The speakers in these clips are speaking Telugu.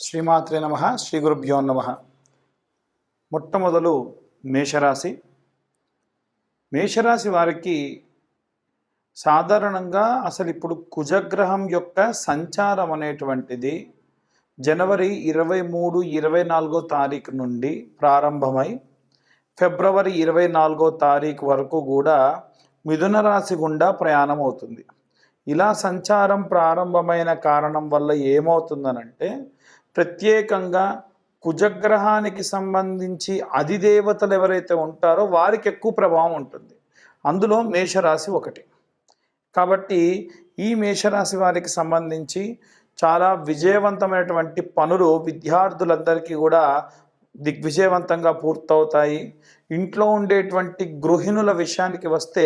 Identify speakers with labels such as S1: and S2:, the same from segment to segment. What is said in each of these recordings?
S1: శ్రీమాత్రే నమ. శ్రీ గురుభ్యో నమ. మొట్టమొదలు మేషరాశి. మేషరాశి వారికి సాధారణంగా అసలు ఇప్పుడు కుజగ్రహం యొక్క సంచారం అనేటువంటిది జనవరి 23, 24 తారీఖు నుండి ప్రారంభమై ఫిబ్రవరి 24 తారీఖు వరకు కూడా మిథున రాశి గుండా ప్రయాణం అవుతుంది. ఇలా సంచారం ప్రారంభమైన కారణం వల్ల ఏమవుతుందనంటే, ప్రత్యేకంగా కుజగ్రహానికి సంబంధించి అధిదేవతలు ఎవరైతే ఉంటారో వారికి ఎక్కువ ప్రభావం ఉంటుంది. అందులో మేషరాశి ఒకటి. కాబట్టి ఈ మేషరాశి వారికి సంబంధించి చాలా విజయవంతమైనటువంటి పనులు విద్యార్థులందరికీ కూడా దిగ్విజయవంతంగా పూర్తవుతాయి. ఇంట్లో ఉండేటువంటి గృహిణుల విషయానికి వస్తే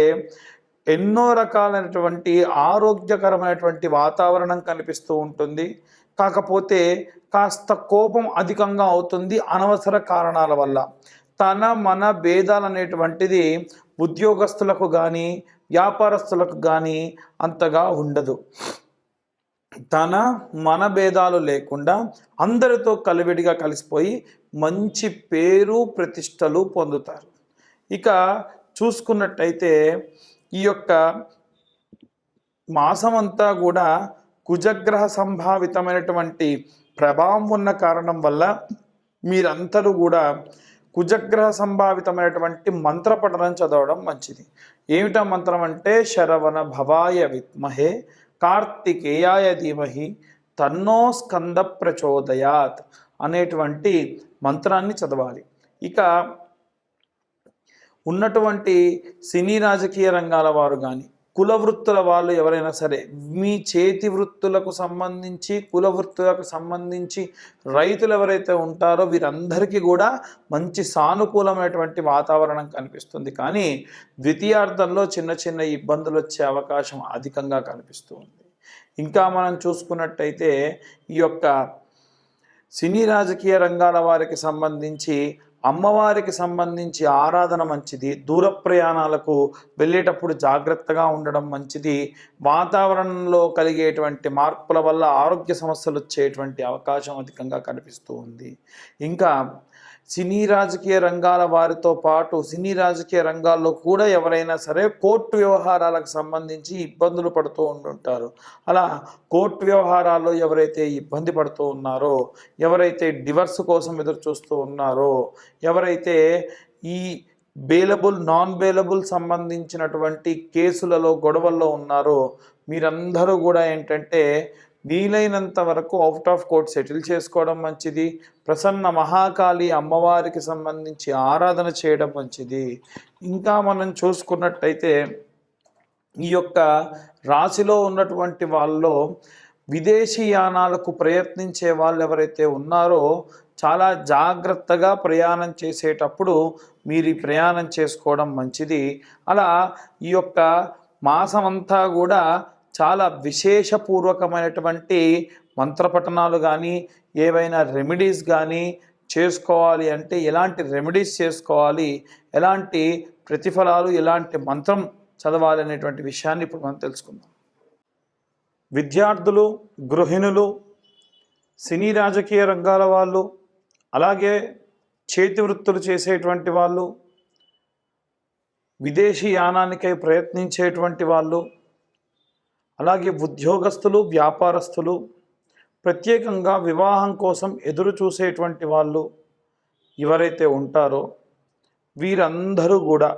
S1: ఎన్నో రకాలైనటువంటి ఆరోగ్యకరమైనటువంటి వాతావరణం కనిపిస్తూ ఉంటుంది. కాకపోతే కాస్త కోపం అధికంగా అవుతుంది అనవసర కారణాల వల్ల. తన మన భేదాలు అనేటువంటిది ఉద్యోగస్తులకు కానీ వ్యాపారస్తులకు కానీ అంతగా ఉండదు. తన మన భేదాలు లేకుండా అందరితో కలివిడిగా కలిసిపోయి మంచి పేరు ప్రతిష్టలు పొందుతారు. ఇక చూసుకున్నట్టయితే ఈ యొక్క మాసమంతా కూడా కుజగ్రహ సంభావితమైనటువంటి ప్రభావం ఉన్న కారణం వల్ల మీరందరూ కూడా కుజగ్రహ సంభావితమైనటువంటి మంత్రపఠనం చదవడం మంచిది. ఏమిటా మంత్రం అంటే, శరవణ భవాయ విద్మహే కార్తికేయాయ ధీమహి తన్నో స్కంద ప్రచోదయాత్ అనేటువంటి మంత్రాన్ని చదవాలి. ఇక ఉన్నటువంటి సినీ రాజకీయ రంగాల వారు కానీ కుల వృత్తుల వాళ్ళు ఎవరైనా సరే, మీ చేతి వృత్తులకు సంబంధించి కుల వృత్తులకు సంబంధించి రైతులు ఎవరైతే ఉంటారో వీరందరికీ కూడా మంచి సానుకూలమైనటువంటి వాతావరణం కనిపిస్తుంది. కానీ ద్వితీయార్థంలో చిన్న చిన్న ఇబ్బందులు వచ్చే అవకాశం అధికంగా కనిపిస్తుంది. ఇంకా మనం చూసుకున్నట్టయితే ఈ యొక్క సినీ రాజకీయ రంగాల వారికి సంబంధించి అమ్మవారికి సంబంధించి ఆరాధన మంచిది. దూర ప్రయాణాలకు వెళ్ళేటప్పుడు జాగ్రత్తగా ఉండడం మంచిది. వాతావరణంలో కలిగేటువంటి మార్పుల వల్ల ఆరోగ్య సమస్యలు వచ్చేటువంటి అవకాశం అధికంగా కనిపిస్తూ ఉంది. ఇంకా సినీ రాజకీయ రంగాల వారితో పాటు సినీ రాజకీయ రంగాల్లో కూడా ఎవరైనా సరే కోర్టు వ్యవహారాలకు సంబంధించి ఇబ్బందులు పడుతూ ఉంటుంటారు. అలా కోర్టు వ్యవహారాల్లో ఎవరైతే ఇబ్బంది పడుతూ ఉన్నారో, ఎవరైతే డివర్స్ కోసం ఎదురు చూస్తూ ఉన్నారో, ఎవరైతే ఈ బెయిలబుల్ నాన్ బెయిలబుల్ సంబంధించినటువంటి కేసులలో గొడవల్లో ఉన్నారో మీరందరూ కూడా ఏంటంటే వీలైనంత వరకు అవుట్ ఆఫ్ కోర్ట్ సెటిల్ చేసుకోవడం మంచిది. ప్రసన్న మహాకాళి అమ్మవారికి సంబంధించి ఆరాధన చేయడం మంచిది. ఇంకా మనం చూసుకున్నట్టయితే ఈ యొక్క రాశిలో ఉన్నటువంటి వాళ్ళలో విదేశీయానాలకు ప్రయత్నించే వాళ్ళు ఎవరైతే ఉన్నారో చాలా జాగ్రత్తగా ప్రయాణం చేసేటప్పుడు మీరు ఈ ప్రయాణం చేసుకోవడం మంచిది. అలా ఈ యొక్క మాసమంతా కూడా చాలా విశేషపూర్వకమైనటువంటి మంత్రపఠనాలు కానీ ఏవైనా రెమెడీస్ కానీ చేసుకోవాలి అంటే ఎలాంటి రెమెడీస్ చేసుకోవాలి, ఎలాంటి ప్రతిఫలాలు, ఎలాంటి మంత్రం చదవాలి అనేటువంటి విషయాన్ని ఇప్పుడు మనం తెలుసుకుందాం. విద్యార్థులు, గృహిణులు, సినీ రాజకీయ రంగాల వాళ్ళు, అలాగే చేతి వృత్తులు చేసేటువంటి వాళ్ళు, విదేశీ యానానికై ప్రయత్నించేటువంటి వాళ్ళు, అలాగే ఉద్యోగస్తులు, వ్యాపారస్తులు, ప్రత్యేకంగా వివాహం కోసం ఎదురు చూసేటువంటి వాళ్ళు ఎవరైతే ఉంటారో వీరందరూ కూడా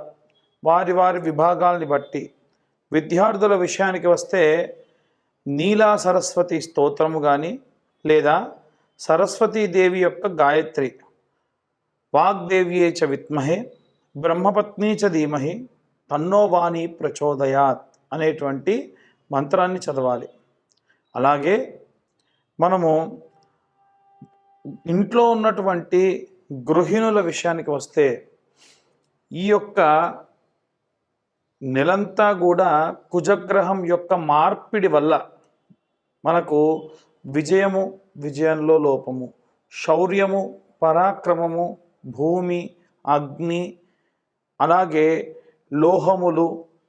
S1: వారి వారి విభాగాల్ని బట్టి, విద్యార్థుల విషయానికి వస్తే నీలా సరస్వతి స్తోత్రము కానీ లేదా సరస్వతీదేవి యొక్క గాయత్రి, వాగ్దేవ్యే చ విద్మహే బ్రహ్మపత్నీ చ ధీమహి తన్నో వాణి ప్రచోదయాత్ అనేటువంటి మంత్రాన్ని చదవాలి. అలాగే మనము ఇంట్లో ఉన్నటువంటి గృహిణుల విషయానికి వస్తే ఈ యొక్క నెలంతా కూడా కుజగ్రహం యొక్క మార్పిడి వల్ల మనకు విజయము, విజయంలో లోపము, శౌర్యము, పరాక్రమము, భూమి, అగ్ని, అలాగే లోహములు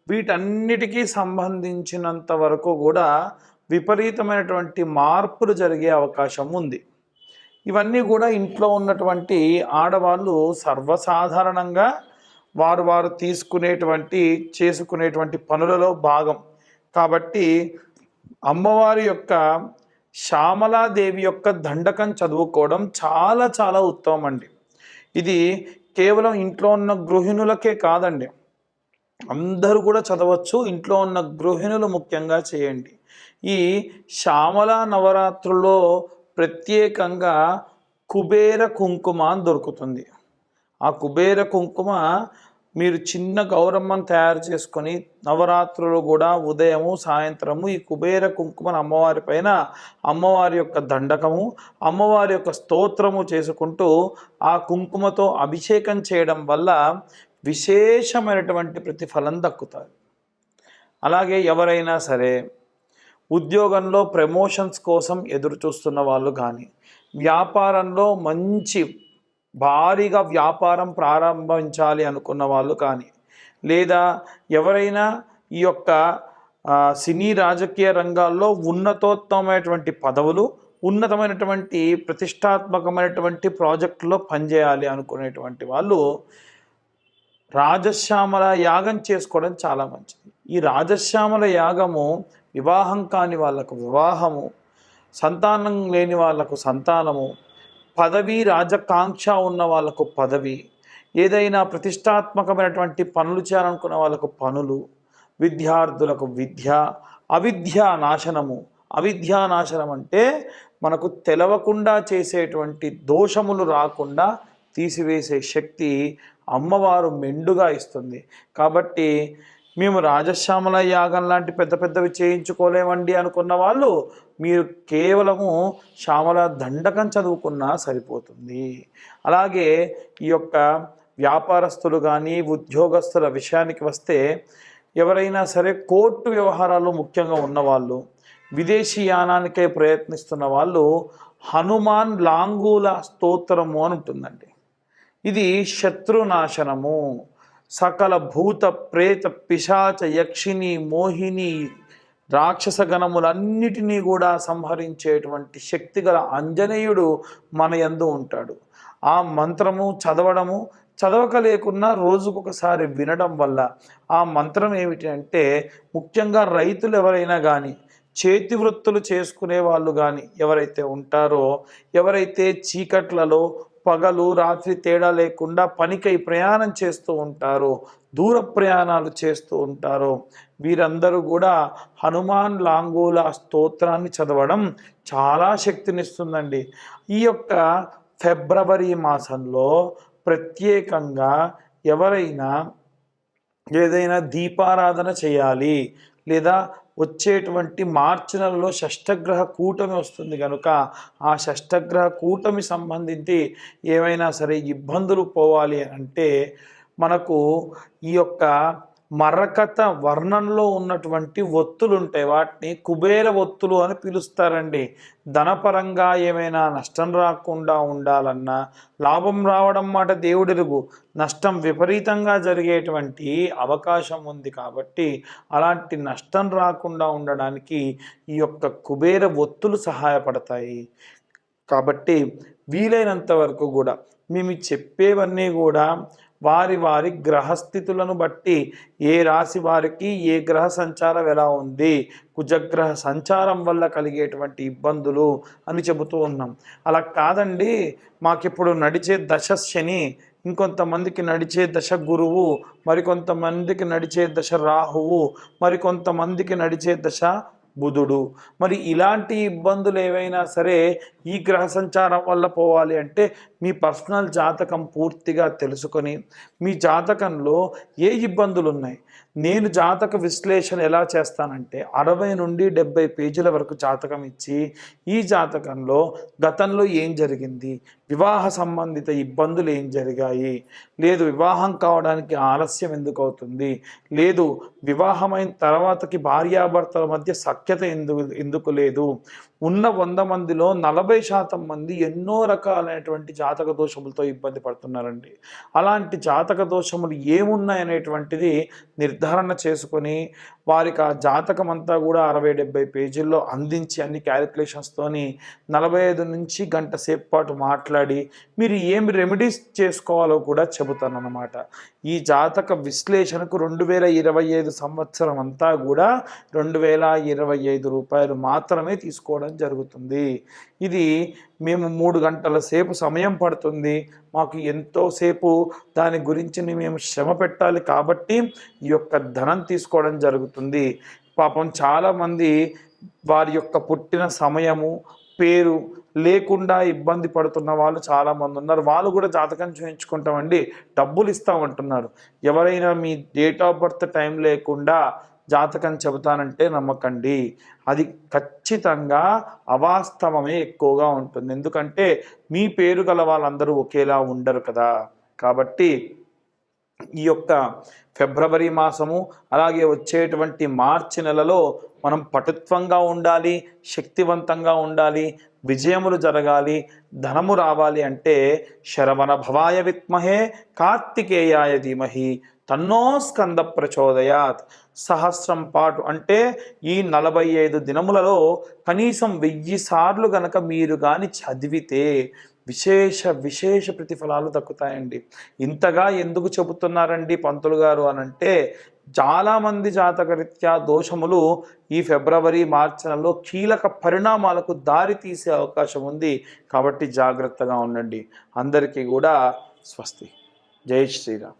S1: వీటన్నిటికీ సంబంధించినంత వరకు కూడా విపరీతమైనటువంటి మార్పులు జరిగే అవకాశం ఉంది. ఇవన్నీ కూడా ఇంట్లో ఉన్నటువంటి ఆడవాళ్ళు సర్వసాధారణంగా వారు చేసుకునేటువంటి పనులలో భాగం. కాబట్టి అమ్మవారి యొక్క శ్యామలాదేవి యొక్క దండకం చదువుకోవడం చాలా చాలా ఉత్తమం అండి. ఇది కేవలం ఇంట్లో ఉన్న గృహిణులకే కాదండి, అందరూ కూడా చదవచ్చు. ఇంట్లో ఉన్న గృహిణులు ముఖ్యంగా చేయండి. ఈ శ్యామల నవరాత్రుల్లో ప్రత్యేకంగా కుబేర కుంకుమ అని దొరుకుతుంది. ఆ కుబేర కుంకుమ మీరు చిన్న గౌరమ్మను తయారు చేసుకొని నవరాత్రులు కూడా ఉదయము సాయంత్రము ఈ కుబేర కుంకుమను అమ్మవారి పైన అమ్మవారి యొక్క దండకము అమ్మవారి యొక్క స్తోత్రము చేసుకుంటూ ఆ కుంకుమతో అభిషేకం చేయడం వల్ల విశేషమైనటువంటి ప్రతిఫలం దక్కుతుంది. అలాగే ఎవరైనా సరే ఉద్యోగంలో ప్రమోషన్స్ కోసం ఎదురు చూస్తున్న వాళ్ళు కానీ, వ్యాపారంలో మంచి భారీగా వ్యాపారం ప్రారంభించాలి అనుకున్న వాళ్ళు కానీ, లేదా ఎవరైనా ఈ యొక్క సినీ రాజకీయ రంగాల్లో ఉన్నతోత్తమైనటువంటి పదవులు, ఉన్నతమైనటువంటి ప్రతిష్టాత్మకమైనటువంటి ప్రాజెక్టులో పనిచేయాలి అనుకునేటువంటి వాళ్ళు రాజశ్యామల యాగం చేసుకోవడం చాలా మంచిది. ఈ రాజశ్యామల యాగము వివాహం కాని వాళ్ళకు వివాహము, సంతానం లేని వాళ్ళకు సంతానము, పదవి రాజకాంక్ష ఉన్న వాళ్ళకు పదవి, ఏదైనా ప్రతిష్టాత్మకమైనటువంటి పనులు చేయాలనుకున్న వాళ్ళకు పనులు, విద్యార్థులకు విద్య, అవిద్యా నాశనము. అవిద్యా నాశనం అంటే మనకు తెలవకుండా చేసేటువంటి దోషములు రాకుండా తీసివేసే శక్తి అమ్మవారు మెండుగా ఇస్తుంది. కాబట్టి మేము రాజశ్యామల యాగం లాంటి పెద్ద పెద్దవి చేయించుకోలేమండి అనుకున్న వాళ్ళు మీరు కేవలము శ్యామల దండకం చదువుకున్నా సరిపోతుంది. అలాగే ఈ యొక్క వ్యాపారస్తులు కానీ ఉద్యోగస్తుల విషయానికి వస్తే ఎవరైనా సరే కోర్టు వ్యవహారాలు ముఖ్యంగా ఉన్నవాళ్ళు, విదేశీ యానానికే ప్రయత్నిస్తున్న వాళ్ళు హనుమాన్ లాంగూల స్తోత్రము అని ఉంటుందండి. ఇది శత్రునాశనము, సకల భూత ప్రేత పిశాచ యక్షిని మోహిని రాక్షస గణములన్నిటినీ కూడా సంహరించేటువంటి శక్తి గల ఆంజనేయుడు మన యందు ఉంటాడు. ఆ మంత్రము చదవక లేకున్నా రోజుకొకసారి వినడం వల్ల ఆ మంత్రం ఏమిటి అంటే, ముఖ్యంగా రైతులు ఎవరైనా కానీ, చేతి వృత్తులు చేసుకునే వాళ్ళు కానీ ఎవరైతే ఉంటారో, ఎవరైతే చీకట్లలో పగలు రాత్రి తేడా లేకుండా పనికై ప్రయాణం చేస్తూ ఉంటారో, దూర ప్రయాణాలు చేస్తూ ఉంటారో, వీరందరూ కూడా హనుమాన్ లాంగూల స్తోత్రాన్ని చదవడం చాలా శక్తినిస్తుందండి. ఈ యొక్క ఫిబ్రవరి మాసంలో ప్రత్యేకంగా ఎవరైనా ఏదైనా దీపారాధన చేయాలి, లేదా వచ్చేటువంటి మార్చి నెలలో షష్ఠగ్రహ కూటమి వస్తుంది కనుక ఆ షష్ఠగ్రహ కూటమి సంబంధించి ఏమైనా సరే ఇబ్బందులు పోవాలి అంటే మనకు ఈ యొక్క మరకత వర్ణంలో ఉన్నటువంటి ఒత్తులు ఉంటాయి, వాటిని కుబేర ఒత్తులు అని పిలుస్తారండి. ధనపరంగా ఏమైనా నష్టం రాకుండా ఉండాలన్నా, లాభం రావడం మాట దేవుడెరుగు, నష్టం విపరీతంగా జరిగేటువంటి అవకాశం ఉంది. కాబట్టి అలాంటి నష్టం రాకుండా ఉండడానికి ఈ యొక్క కుబేర ఒత్తులు సహాయపడతాయి. కాబట్టి వీలైనంత వరకు కూడా మేము చెప్పేవన్నీ కూడా వారి వారి గ్రహస్థితులను బట్టి, ఏ రాశి వారికి ఏ గ్రహ సంచారం ఎలా ఉంది, కుజగ్రహ సంచారం వల్ల కలిగేటువంటి ఇబ్బందులు అని చెబుతూ ఉన్నాం. అలా కాదండి, మాకిప్పుడు నడిచే దశ శని, ఇంకొంతమందికి నడిచే దశ గురువు, మరికొంతమందికి నడిచే దశ రాహువు, మరికొంతమందికి నడిచే దశ బుధుడు. మరి ఇలాంటి ఇబ్బందులు ఏవైనా సరే ఈ గ్రహ సంచారం వల్ల పోవాలి అంటే మీ పర్సనల్ జాతకం పూర్తిగా తెలుసుకొని, మీ జాతకంలో ఏ ఇబ్బందులు ఉన్నాయి, నేను జాతక విశ్లేషణ ఎలా చేస్తానంటే 60 నుండి 70 పేజీల వరకు జాతకం ఇచ్చి, ఈ జాతకంలో గతంలో ఏం జరిగింది, వివాహ సంబంధిత ఇబ్బందులు ఏం జరిగాయి, లేదు వివాహం కావడానికి ఆలస్యం ఎందుకు అవుతుంది, లేదు వివాహమైన తర్వాతకి భార్యాభర్తల మధ్య సఖ్యత ఎందుకు లేదు, ఉన్న 100 మందిలో 40% మంది ఎన్నో రకాలైనటువంటి జాతక దోషములతో ఇబ్బంది పడుతున్నారండి. అలాంటి జాతక దోషములు ఏమున్నాయనేటువంటిది నిర్ధారణ చేసుకొని వారికి ఆ జాతకం అంతా కూడా 60-70 పేజీల్లో అందించి అన్ని క్యాలిక్యులేషన్స్తోని 45 నుంచి గంట సేపు పాటు మాట్లాడి మీరు ఏమి రెమెడీస్ చేసుకోవాలో కూడా చెబుతానన్నమాట. ఈ జాతక విశ్లేషణకు 2025 సంవత్సరం అంతా కూడా ₹2025 మాత్రమే తీసుకోవడం జరుగుతుంది. ఇది మేము 3 గంటల సేపు సమయం పడుతుంది, మాకు ఎంతో సేపు దాని గురించి మేము శ్రమ పెట్టాలి కాబట్టి ఈ యొక్క ధనం తీసుకోవడం జరుగుతుంది. పాపం చాలామంది వారి యొక్క పుట్టిన సమయము పేరు లేకుండా ఇబ్బంది పడుతున్న వాళ్ళు చాలామంది ఉన్నారు. వాళ్ళు కూడా జాతకం చూయించుకుంటామండి, డబ్బులు ఇస్తామంటున్నారు. ఎవరైనా మీ డేట్ ఆఫ్ బర్త్ టైం లేకుండా జాతకం చెబుతానంటే నమ్మకండి, అది ఖచ్చితంగా అవాస్తవమే ఎక్కువగా ఉంటుంది. ఎందుకంటే మీ పేరు గల వాళ్ళందరూ ఒకేలా ఉండరు కదా. కాబట్టి ఈ యొక్క ఫిబ్రవరి మాసము అలాగే వచ్చేటువంటి మార్చి నెలలో మనం పటుత్వంగా ఉండాలి, శక్తివంతంగా ఉండాలి, విజయములు జరగాలి, ధనము రావాలి అంటే శరవణ భవాయ విద్మహే కార్తికేయాయ ధీమహి తన్నో స్కంద ప్రచోదయాత్. సహస్రం పాటు అంటే ఈ 45 దినములలో కనీసం 1000 సార్లు గనక మీరు కానీ చదివితే విశేష ప్రతిఫలాలు దక్కుతాయండి. ఇంతగా ఎందుకు చెబుతున్నారండి పంతులు గారు అనంటే, చాలామంది జాతకరీత్యా దోషములు ఈ ఫిబ్రవరి మార్చి నెలలో కీలక పరిణామాలకు దారి తీసే అవకాశం ఉంది. కాబట్టి జాగ్రత్తగా ఉండండి. అందరికీ కూడా స్వస్తి. జై శ్రీరామ్.